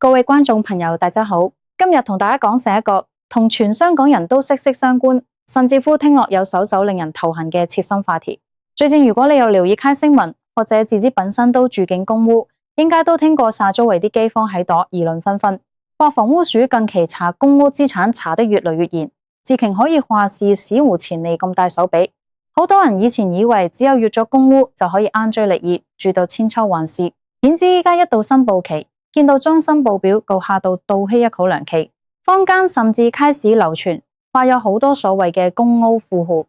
各位觀眾朋友，大家好。今日同大家講成一個同全香港人都息息相關，甚至乎聽落有首首令人頭痕嘅切身話題。最近如果你有留意開新聞，或者自己本身都住緊公屋，應該都聽過晒周圍啲街坊喺度議論紛紛，話房屋署近期查公屋資產查得越嚟越嚴，自稱可以話是史無前例咁大手筆。好多人以前以為只有越咗公屋就可以安居樂業，住到千秋萬世，點知依家一到申報期，見到將申報表告嚇到倒吸一口涼氣，坊間甚至開始流傳話有好多所謂嘅公屋富戶，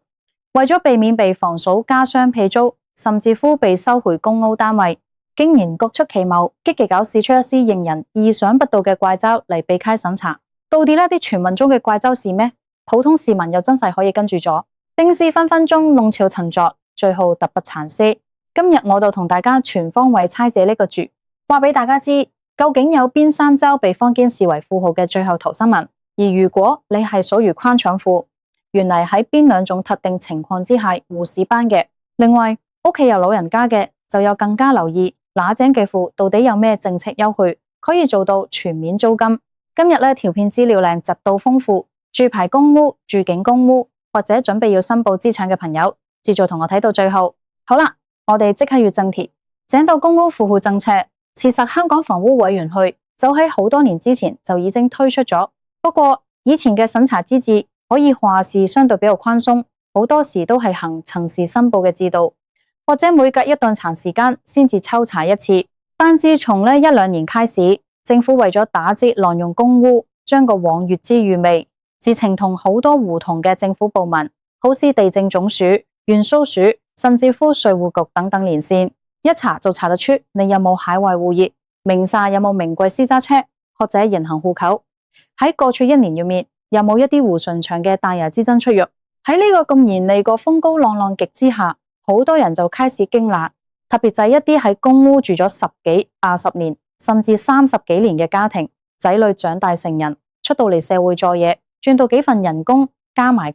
為咗避免被房署加雙辟租，甚至乎被收回公屋單位，竟然各出奇謀，積極搞試出一啲令人意想不到嘅怪招嚟避開審查。到底呢啲傳聞中嘅怪招是咩？普通市民又真係可以跟住咗？定是分分鐘弄巧成拙，最後特不償失？今日我就同大家全方位拆解呢個局，話俾大家知究竟有邊三招被坊間視為富豪嘅最後逃生門，而如果你係屬於寬敞戶，原來喺邊兩種特定情況之下互市班嘅。另外屋企有老人家嘅就有更加留意那井嘅戶到底有咩政策優惠可以做到全免租金。今日呢條片資料量極度豐富，住排公屋、住緊公屋或者準備要申報資產嘅朋友，繼續同我睇到最後。好啦，我哋即刻要正題。講到公屋富戶政策，其實香港房屋委員會早喺好多年之前就已經推出咗，不過以前嘅審查機制可以話是相對比較寬鬆，好多時都係行曾時申報嘅制度，或者每隔一段長時間先至抽查一次。但自從呢一兩年開始，政府為咗打擊濫用公屋，將個網越支越密，自情同好多唔同嘅政府部門，好似地政總署、原蘇署，甚至乎稅務局等等連線，一查就查得出你有冇海外戶業，名下有冇名貴私家車或者銀行戶口，喺過去一年入面有冇一啲唔順暢嘅大額資金出入。喺呢個咁嚴厲個風高浪浪極之下，好多人就開始驚訝，特別就係一啲喺公屋住咗10幾、20年甚至30幾年嘅家庭，仔女長大成人，出到嚟社會做嘢，賺到幾份人工，加埋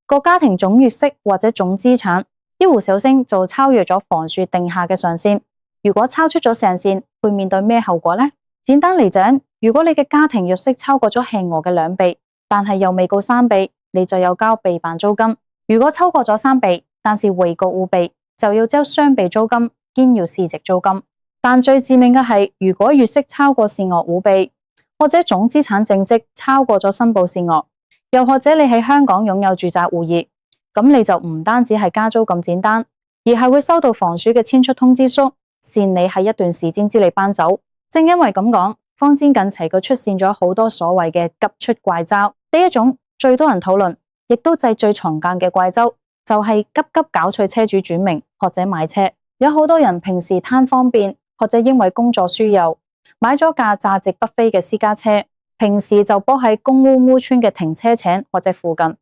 個家庭總月息或者總資產一唔小心就超越咗房署定下嘅上限。如果超出咗上限，會面對咩後果呢？簡單嚟講，如果你嘅家庭月息超過咗限額嘅2倍，但係又未夠3倍，你就要交備辦租金；如果超過咗3倍，但是未夠5倍，就要交雙倍租金兼要市值租金。但最致命嘅係，如果月息超過限額5倍，或者總資產淨值超過咗申報限額，又或者你喺香港擁有住宅物業，咁你就唔單止係加租咁簡單，而係會收到房署嘅遷出通知書，限你喺一段時間之內搬走。正因為咁講，坊間近期佢出現咗好多所謂嘅急出怪招。第一種最多人討論，亦都係最常見嘅怪招，就係急搞脆車主轉名或者買車。有好多人平時貪方便，或者因為工作需要，買咗架價值不菲嘅私家車，平時就泊喺公屋屋邨嘅停車場或者附近。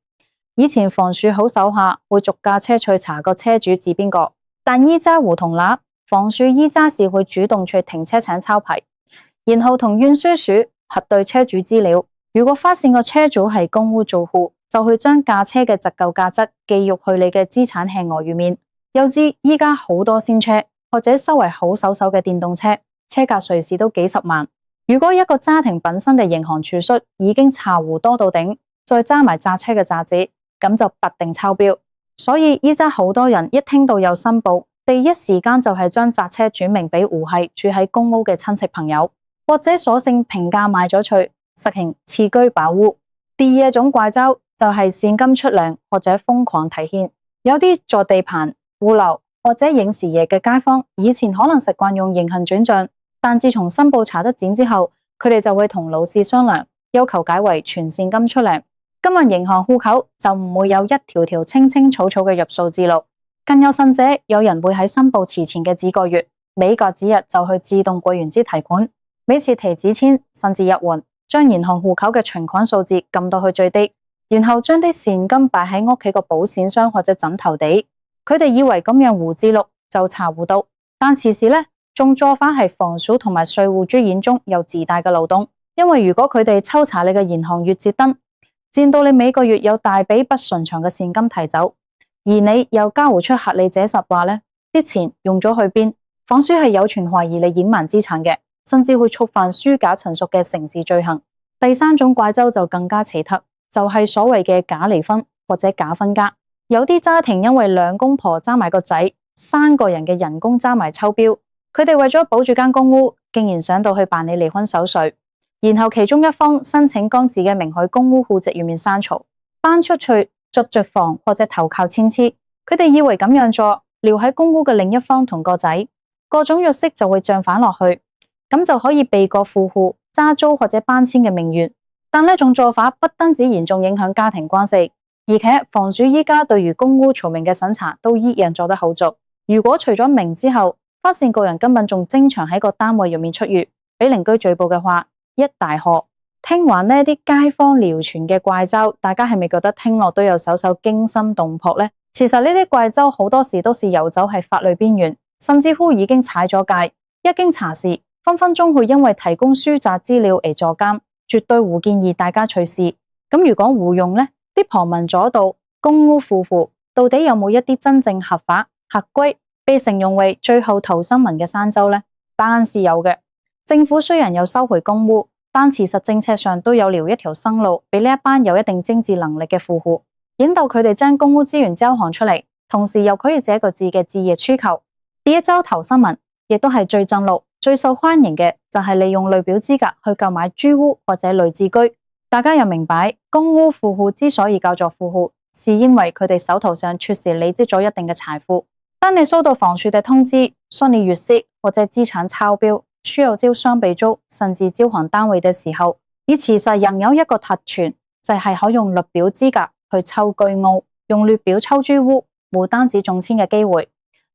以前房署好手下，會逐架車去查個車主係邊個，但依家唔同啦，房署依家是會主動去停車場抄牌，然後同運輸署核對車主資料。如果發現個車主係公屋住戶，就會將架車嘅折舊價值記入去你嘅資產限額入面。又知依家好多新車或者稍為好手嘅電動車，車價隨時都幾十萬。如果一個家庭本身嘅銀行儲蓄已經茶壺多到頂，再加埋揸車嘅價值，咁就必定超標。所以依家好多人一聽到有申報，第一時間就係將揸車轉名俾唔係住喺公屋嘅親戚朋友，或者索性平價賣咗去，實行次居保屋。第二種怪招就係現金出糧或者瘋狂提現。有啲做地盤、物流或者影視業嘅街坊，以前可能習慣用現行轉賬，但自從申報查得緊之後，佢哋就會同老師商量，要求改為全現金出糧。今日銀行戶口就唔會有一條條清楚嘅入數記錄，更有甚者，有人會喺申報遲前嘅幾個月，每個指日就去自動櫃員機提款，每次提紙錢甚至入戶，將銀行戶口嘅存款數字撳到去最低，然後將啲現金擺喺屋企個保險箱或者枕頭底。佢哋以為咁樣糊記錄就查唔到，但其實呢種做法係房署同埋稅務局眼中有自大嘅漏洞。因為如果佢哋抽查你嘅銀行月結單，見到你每個月有大筆不順暢嘅現金提走，而你又交唔出合理者實話呢，啲錢用咗去邊？房署係有權懷疑你隱瞞資產嘅。甚至會觸犯虛假陳述嘅刑事罪行。第三種怪周就更加奇特，就係所謂嘅假離婚或者假分家。有啲家庭因為兩公婆爭埋個仔，3個人嘅人工爭埋抽標，佢哋為咗保住間公屋，竟然想到去辦理離婚手續，然後其中一方申請將自己嘅名喺公屋戶籍入面刪除，搬出去租房或者投靠遷妻。佢哋以為咁樣做，留喺公屋嘅另一方同個仔，各種約息就會漲返落去，咁就可以避過富戶揸租或者搬遷嘅命運。但呢種做法不單止嚴重影響家庭關係，而且房署依家對於公屋除名嘅審查都依然做得好足。如果除咗名之後，發現個人根本仲經常喺個單位入面出入，俾鄰居舉報嘅話，一大禍。聽完呢啲街坊謠傳嘅怪周，大家係咪覺得聽落都有首驚心動魄呢？其實呢啲怪周好多時都是遊走喺法律邊緣，甚至乎已經踩咗界。一經查實，分分鐘會因為提供虛假資料而坐監，絕對唔建議大家隨試。咁如果胡用呢？啲旁門左道公屋富戶到底有冇一啲真正合法合規被承認為最後逃生門嘅山州呢？答案是有嘅。政府雖然有收回公屋，但其實政策上都有留一條生路俾呢一班有一定經濟能力嘅富戶，引導佢哋將公屋資源交還出嚟，同時又可以這個字嘅置業需求。第一周逃生門亦都係最正路、最受歡迎嘅，就係利用綠表資格去購買居屋或者綠置居。大家又明白，公屋富戶之所以叫做富戶，是因為佢哋手頭上確實累積咗一定嘅財富。當你收到房署嘅通知，說你越息或者資產超標，需要交雙倍租，甚至交還單位嘅時候，而其實仍有一個特權，就係可以用綠表資格去抽居屋，用綠表抽居屋，冇單止中籤嘅機會，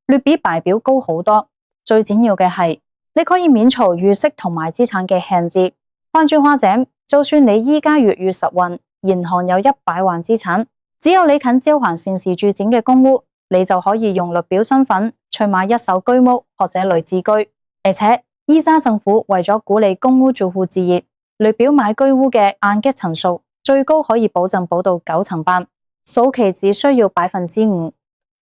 率比白表高好多。最緊要嘅係，你可以免除預息同埋資產嘅限制。換句話講，就算你依家月月實運，銀行有100萬資產，只要你肯交還現時住展嘅公屋，你就可以用綠表身份去買一手居屋或者綠置居。而且依家政府為咗鼓勵公屋住戶置業，綠表買居屋嘅按揭成數最高可以保證保到98%，首期只需要5%，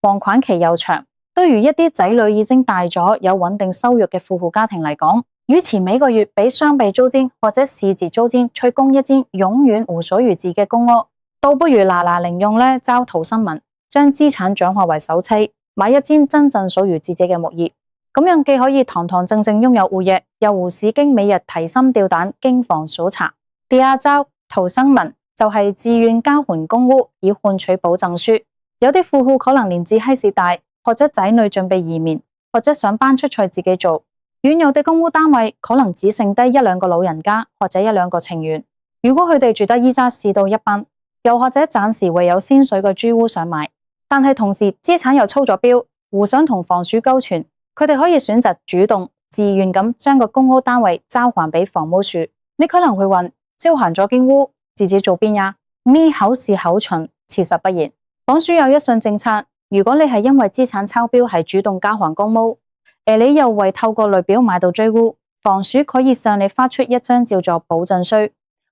還款期又長。對於一啲仔女已經大咗有穩定收入嘅富戶家庭嚟講，與其每個月俾雙倍租金或者市值租金去供一間永遠無所餘置嘅公屋，倒不如嗱零用咧招逃生門，將資產轉化為首期，買一間真正屬於自己嘅木業。咁樣既可以堂堂正正擁有物業，又無使經每日提心吊膽經房搜查。第二招逃生門就係自願交還公屋以換取保證書。有啲富戶可能年紀閪事大，或者仔女準備移民，或者想搬出去自己做，原有的公屋單位可能只剩低1-2個老人家或者1-2個情緣。如果佢哋住得依家市道一般，又或者暫時未有鮮水嘅居屋想買，但係同時資產又超咗標，互相同房署勾存，佢哋可以選擇主動自願咁將個公屋單位交還俾房屋署。你可能會問，交還咗間屋自己做邊呀？咩口是口循，其實不然。房署有一項政策，如果你係因為資產超標係主動交還公屋，而你又為透過綠表買到居屋，房署可以向你發出一張叫做保證書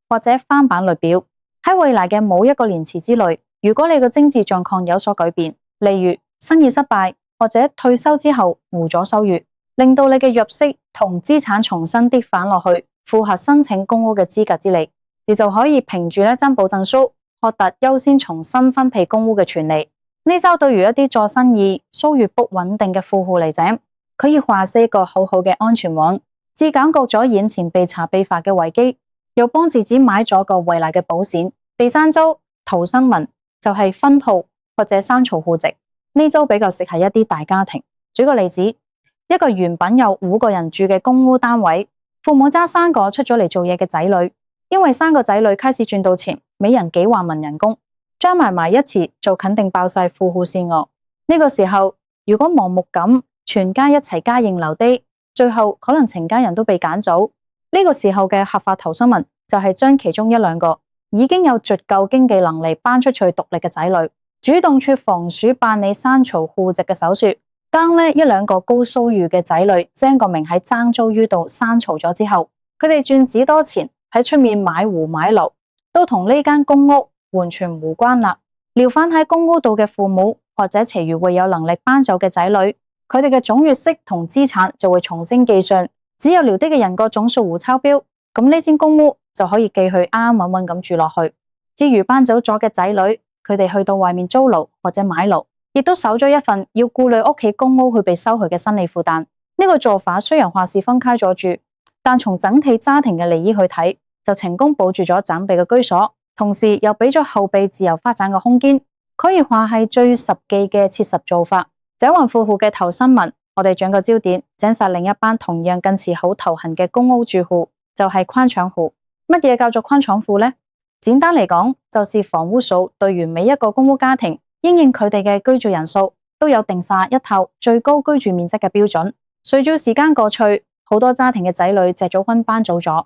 或者翻版綠表。喺未來嘅某一個年期之內，如果你嘅經濟狀況有所改變，例如生意失敗或者退休之後無咗收入，令到你嘅入息同資產重新跌返落去，符合申請公屋嘅資格之力，你就可以憑住呢張保證書獲得優先重新分配公屋嘅權利。呢招對於一啲做生意收入不穩定嘅富戶嚟講，可以話是一個好好嘅安全網，既減局咗眼前被查被罰嘅危機，又幫自己買咗個未來嘅保險。第三招逃生門就係分鋪或者刪除戶籍，呢招比較適合一啲大家庭。舉個例子，一個原本有5個人住嘅公屋單位，父母揸3個出咗嚟做嘢嘅仔女，因為3個仔女開始賺到錢，每人幾萬蚊人工，將埋一齊就肯定爆晒富戶線額。呢個時候如果盲目咁全家一齊加認留低，最後可能成家人都被趕走。呢個時候嘅合法逃生門就係將其中1-2個已經有足夠經濟能力搬出去獨立嘅仔女，主動去房署辦理刪除戶籍嘅手續。當呢1-2個高收入嘅仔女將個名喺爭租於度刪除咗之後，佢哋賺幾多錢喺出面買戶買樓，都同呢間公屋完全無關啦。留返喺公屋度嘅父母或者其餘會有能力搬走嘅仔女，佢哋嘅總月息同資產就會重新計算，只有寮啲嘅人個總數戶超標，咁呢間公屋就可以寄去安安穩穩咁住落去。至於搬走咗嘅仔女，佢哋去到外面租樓或者買樓，亦都少咗一份要顧慮屋企公屋去被收去嘅心理負擔。呢個做法雖然話是分開咗住，但從整體家庭嘅利益去睇，就成功保住咗長輩嘅居所，同時又俾咗後輩自由發展嘅空間，可以話係最實際嘅切實做法。這雲富戶嘅頭新聞，我哋轉個焦點，講述另一班同樣近似好頭痕嘅公屋住戶，就係寬敞戶。乜嘢叫做寬敞戶呢？簡單嚟講，就是房屋署對於每一個公屋家庭，因應佢哋嘅居住人數，都有定下一套最高居住面積嘅標準。隨住時間過去，好多家庭嘅仔女結咗婚搬走咗，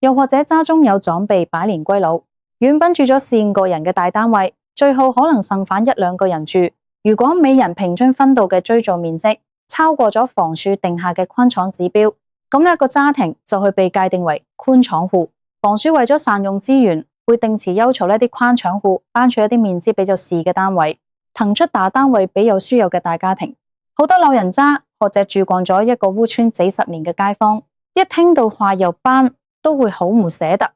又或者家中有長輩百年歸老，原本住咗4、5個人嘅大單位，最後可能剩返1、2個人住。如果每人平均分到嘅居住面積超過咗房署定下嘅寬敞指標，咁呢一個家庭就會被界定為寬敞戶。房署為咗善用資源，會定期要求呢啲寬敞戶搬出一啲面積比較細嘅單位，騰出大單位俾有需要嘅大家庭。好多老人家或者住慣咗一個屋村幾十年嘅街坊，一聽到話又搬，都會好唔捨得，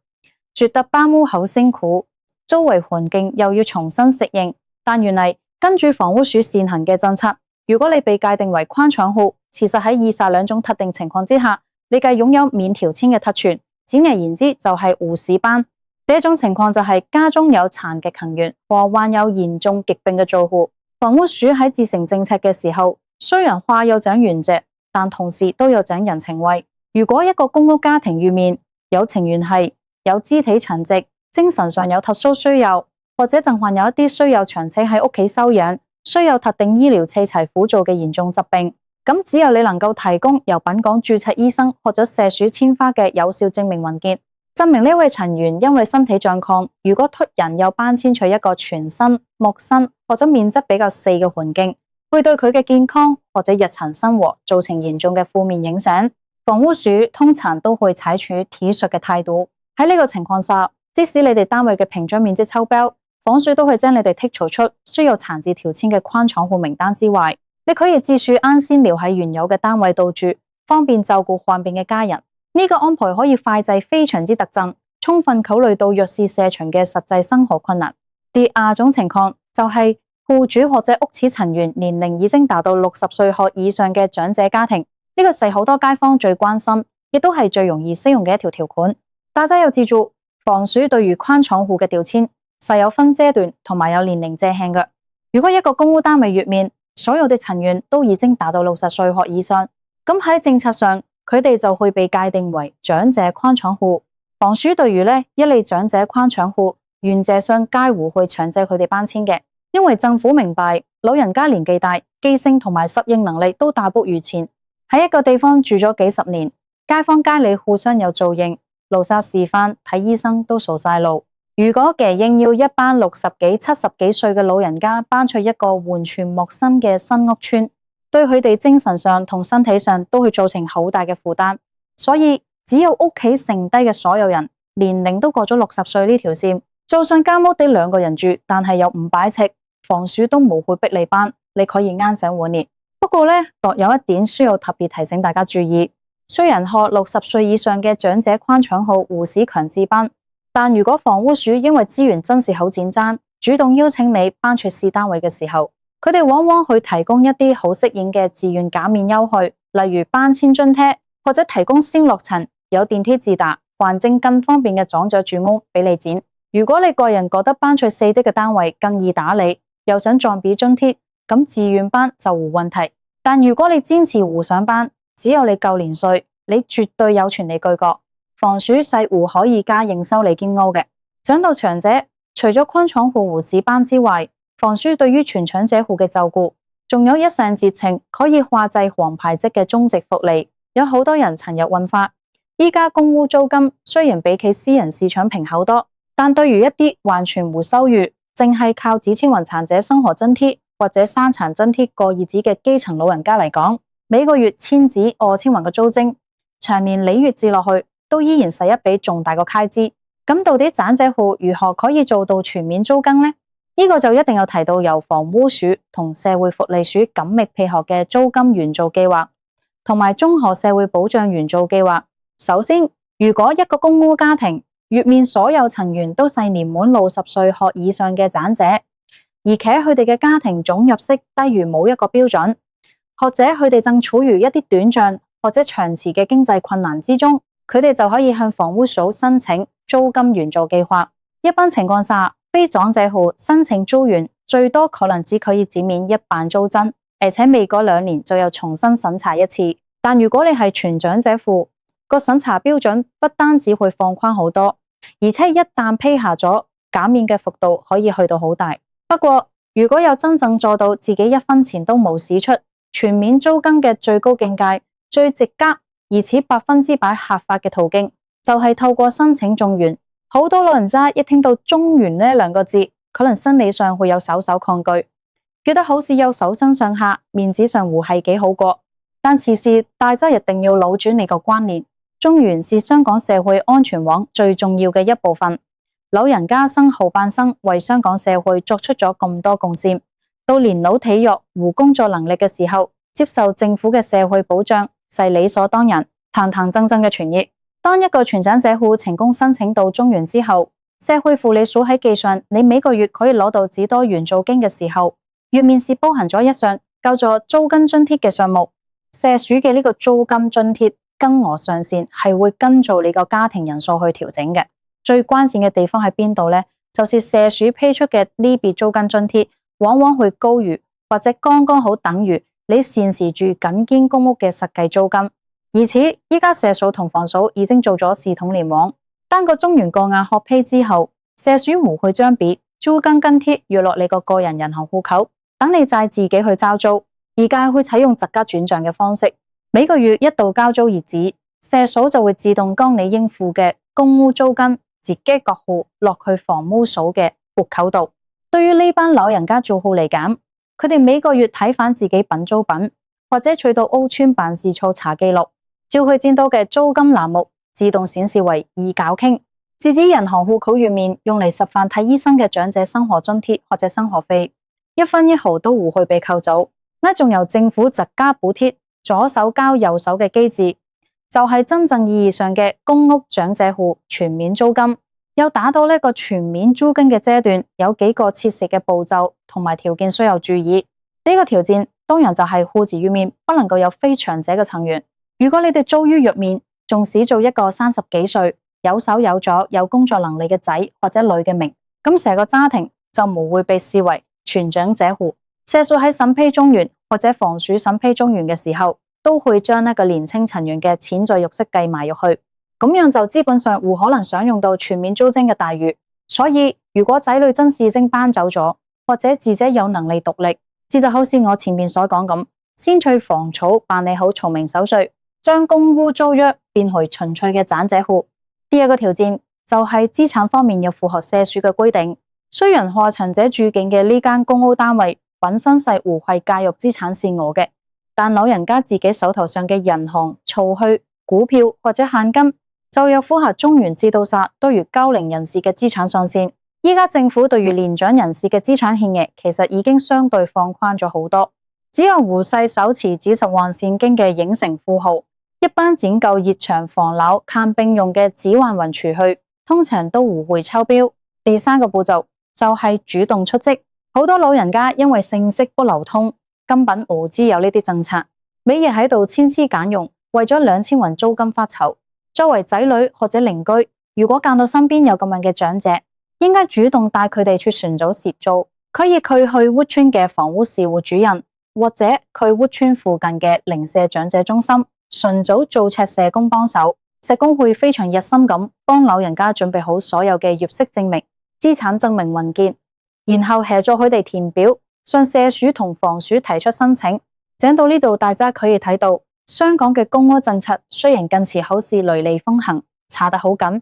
覺得搬屋好辛苦，周圍環境又要重新適應。但原來跟住房屋署現行嘅政策，如果你被界定為寬敞戶，其實喺以下2種特定情況之下，你嘅擁有免調遷嘅特權。簡而言之，就係護士班。第一種情況就係家中有殘疾成員或患有嚴重疾病嘅住戶。房屋署喺制定政策嘅時候，雖然話有講原則，但同時都有講人情味。如果一個公屋家庭裏面有成員係有肢體殘疾、精神上有特殊需要，或者仲患有一啲需要長期喺屋企休養、需要特定醫療器材輔助嘅嚴重疾病，咁只有你能夠提供由本港註冊醫生或者社署簽發嘅有效證明文件，證明呢位成員因為身體狀況，如果突然又搬遷去一個全新、陌生或者面積比較細嘅環境，會對佢嘅健康或者日常生活造成嚴重嘅負面影響。房屋署通常都會採取體恤嘅態度。喺呢個情況下，即使你哋單位嘅平均面積超標，房署都會將你哋剔除出需要殘置調遷嘅寬敞戶名單之外。你可以自主安心留喺原有嘅單位度住，方便照顧患病嘅家人。呢個安排可以快捷非常之特徵，充分考慮到弱勢社群嘅實際生活困難。第二種情況就係戶主或者屋企成員年齡已經達到60歲或以上嘅長者家庭，呢個係好多街坊最關心，亦都係最容易適用嘅一條條款。大家要記住，房署對於寬敞戶嘅調遷係有分階段同埋有年齡界限嘅。如果一個公屋單位月面所有嘅成員都已經達到60歲或以上，咁喺政策上佢哋就會被界定為長者寬敞戶。房署對於一類長者寬敞戶，原則上皆會去強制佢哋搬遷嘅，因為政府明白老人家年紀大，記性同埋適應能力都大不如前，喺一個地方住咗幾十年，街坊街里互相有照應，路上食飯睇醫生都熟晒路。如果夾硬要一班60幾、70幾歲嘅老人家搬出一個完全陌生嘅新屋村，對佢哋精神上同身體上都會造成好大嘅負擔。所以只要屋企剩低嘅所有人年齡都過咗60歲呢條線，就算間屋得2個人住，但係有500尺，房署都冇會逼你搬，你可以安享晚年。不過有一點需要特別提醒大家注意，雖然學60歲以上嘅長者寬敞戶護士強制搬，但如果房屋署因為資源真是好緊張，主動邀請你搬出試單位嘅時候，佢哋往往去提供一啲好適應嘅自願減免優惠，例如搬遷津貼，或者提供先落層有電梯自達、環境更方便嘅長者住屋俾你揀。如果你個人覺得搬出細啲嘅單位更易打理，又想賺比津貼，咁自願搬就無問題。但如果你堅持唔想搬，只要你夠年歲，你絕對有權利拒絕。房署係唔可以加應收你間屋嘅。講到長者，除咗寬敞戶護士班之外，房署對於全長者戶嘅照顧，仲有一項節程可以劃制黃牌職嘅終極福利。有好多人曾入問法，依家公屋租金雖然比起私人市場平好多，但對於一啲完全無收入，淨係靠紙青雲殘者生活津貼或者傷殘津貼過日子嘅基層老人家嚟講，每個月1000至2000元嘅租金，長年累月至落去，都依然是一筆重大嘅開支。咁到底長者戶如何可以做到全免租金呢？呢個就一定要提到由房屋署同社會福利署緊密配合嘅租金援助計劃。同埋綜合社會保障援助計劃。首先，如果一個公屋家庭月面所有成員都係年滿60歲或以上嘅長者，而且佢哋嘅家庭總入息低於某一個標準，或者佢哋正處於一啲短暫或者長期嘅經濟困難之中，佢哋就可以向房屋署申請租金援助計劃。一般情況下，非長者戶申請租援最多可能只可以減免一半租金，而且未過2年就要重新審查一次。但如果你係全長者戶，個審查標準不單只會放寬好多，而且一旦批下咗，減免嘅幅度可以去到好大。不過，如果有真正做到自己一分錢都冇使出，全免租金嘅最高境界、最直接而且100%合法嘅途徑，就係透過申請綜援。好多老人家一聽到綜援呢2個字，可能心理上會有少少抗拒，覺得好似有手心上下，面子上糊係幾好過。但其實大家一定要扭轉呢個觀念。綜援是香港社會安全網最重要嘅一部分。老人家生後半生為香港社會作出咗咁多貢獻，到年老體弱無工作能力嘅時候，接受政府嘅社會保障係理所當然、堂堂正正嘅權益。當一個全長者戶成功申請到綜援之後，社會福利署喺計算你每個月可以攞到幾多援助金嘅時候，月面是包含咗一項叫做租金津貼嘅項目。社署嘅呢個租金津貼金額上限係會跟住你個家庭人數去調整嘅。最關鍵嘅地方喺邊度呢？就是社署批出嘅呢筆租金津貼，往往會高於或者剛剛好等於你現時住緊間公屋嘅實際租金。而且依家社署同房署已經做咗系統聯網，當個綜援個案獲批之後，社署唔會將筆租金津貼約落你個人銀行戶口，等你再自己去交租，而家會採用直接轉賬嘅方式。每個月一到交租日子，社署就會自動將你應付嘅公屋租金自己各戶落去房屋署嘅戶口度。對於呢班老人家住戶嚟講，佢哋每個月睇返自己本租品，或者去到屋邨辦事處查記錄，照佢見到嘅租金欄目自動顯示為已繳清，自己銀行戶口入面用嚟食飯睇醫生嘅長者生活津貼或者生活費，一分一毫都唔會被扣走。呢仲由政府直加補貼，左手交右手嘅機制，就係真正意義上嘅公屋長者戶全免租金。要打到呢個全免租金嘅階段，有幾個切實嘅步驟同埋條件需要注意。呢個條件當然就係戶籍入面不能夠有非長者嘅成員。如果你哋租於入面，仲使做一個30幾歲、有手有腳、有工作能力嘅仔或者女嘅名，咁成個家庭就唔會被視為全長者戶。社署喺審批綜援或者房署審批綜援嘅時候，都會將呢個年青成員嘅潛在入息計埋入去，咁樣就基本上唔可能享用到全免租金嘅待遇。所以如果仔女真是已經搬走咗，或者自己有能力獨立，至到好似我前面所講咁，先去房署辦理好除名手續，將公屋租約變回純粹嘅長者戶。第二個條件就係資產方面要符合社署嘅規定。雖然話長者住境嘅呢間公屋單位本身係唔係介入資產是我嘅，但老人家自己手頭上嘅銀行、儲蓄、股票或者現金就要符合綜援制度下對於高齡人士嘅資產上限。依家政府對於年長人士嘅資產限額其實已經相對放寬咗好多，只有戶勢手持幾十萬現金嘅影城富豪，一般拯救熱腸防老看病用嘅指環雲儲蓄，通常都唔會超標。第三個步驟就係主動出擊。好多老人家因為信息不流通，根本唔知有呢啲政策，每日喺度千絲揀用，為咗2000元租金發愁。作為仔女或者鄰居，如果見到身邊有咁樣嘅長者，應該主動帶佢哋去尋找協助，可以佢去屋邨嘅房屋事務主任，或者去屋邨附近嘅鄰舍長者中心，尋找註冊社工幫手。社工會非常熱心咁幫老人家準備好所有嘅入息證明、資產證明文件，然後協助佢哋填表，向社署同房署提出申請。講到呢度，大家可以睇到，香港嘅公屋政策雖然近次好似雷厲風行，查得好緊，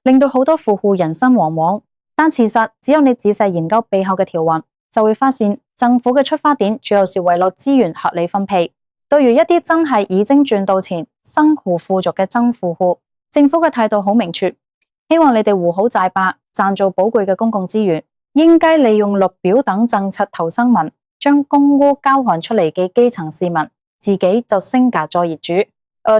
令到好多富戶人心惶惶，但其實只要你仔細研究背後嘅條文，就會發現政府嘅出發點主要是為了資源合理分配。對於一啲真係已經賺到錢、生活富足嘅真富戶，政府嘅態度好明確，希望你哋護好債霸，賺做寶貴嘅公共資源，應該利用綠表等政策投生民，將公屋交還出嚟嘅基層市民，自己就升格做業主。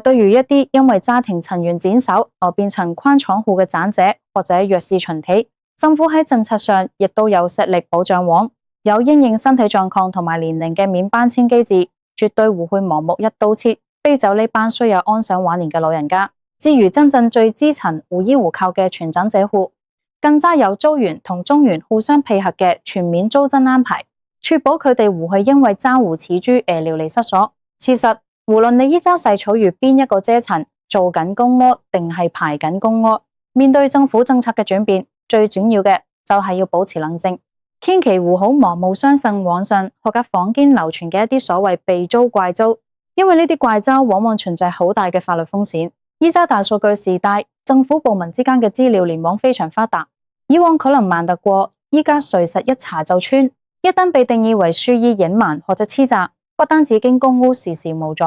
對於一啲因為家庭成員減少而變成寬敞戶嘅長者或者弱勢群體，政府喺政策上亦都有設立保障網，有因應身體狀況同埋年齡嘅免搬遷機制，絕對唔會盲目一刀切飛走呢班需要安享晚年嘅老人家。至於真正最基層無依無靠嘅全長者戶，更加有租園同中園互相配合嘅全面租金安排，確保佢哋唔會因為爭戶似豬而流離失所。其實無論你依家係處於邊一個階層，做緊公屋定係排緊公屋，面對政府政策嘅轉變，最主要嘅就係要保持冷靜，千祈唔好盲目相信網上或者坊間流傳嘅一啲所謂被租怪租，因為呢啲怪租往往存在好大嘅法律風險。依家大數據時代，政府部門之間嘅資料聯網非常發達，以往可能慢得過，依家隨時一查就穿。一旦被定義為蓄意隱瞞或者欺詐，不單止經公屋事事無阻，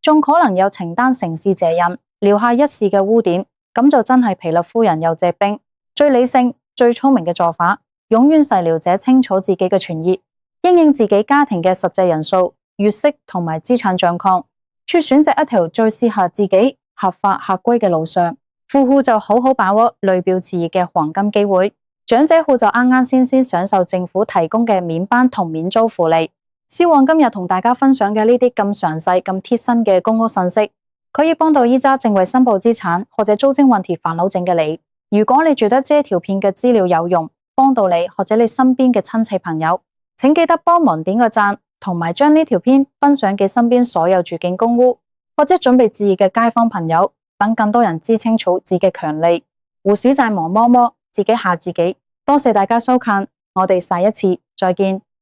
仲可能有承擔刑事責任，留下一時嘅污點，咁就真係賠了夫人又折兵。最理性、最聰明嘅做法，永遠係了解清楚自己嘅權益，因應自己家庭嘅實際人數、月息同埋資產狀況，去選擇一條最適合自己合法合規嘅路上。富戶就好好把握累表置業嘅黃金機會，長者戶就啱啱先享受政府提供嘅免搬同免租福利。希望今日同大家分享嘅呢啲咁詳細、咁貼身嘅公屋信息，可以幫到依家正為申報資產或者租金問題煩惱症嘅你。如果你覺得這條片嘅資料有用，幫到你或者你身邊嘅親戚朋友，請記得幫忙點個讚，同埋將呢條片分享給身邊所有住緊公屋或者準備置業嘅街坊朋友，等更多人知清楚自己嘅權利。胡小姐忙摸摸，自己嚇自己。多謝大家收看，我哋下一次再見。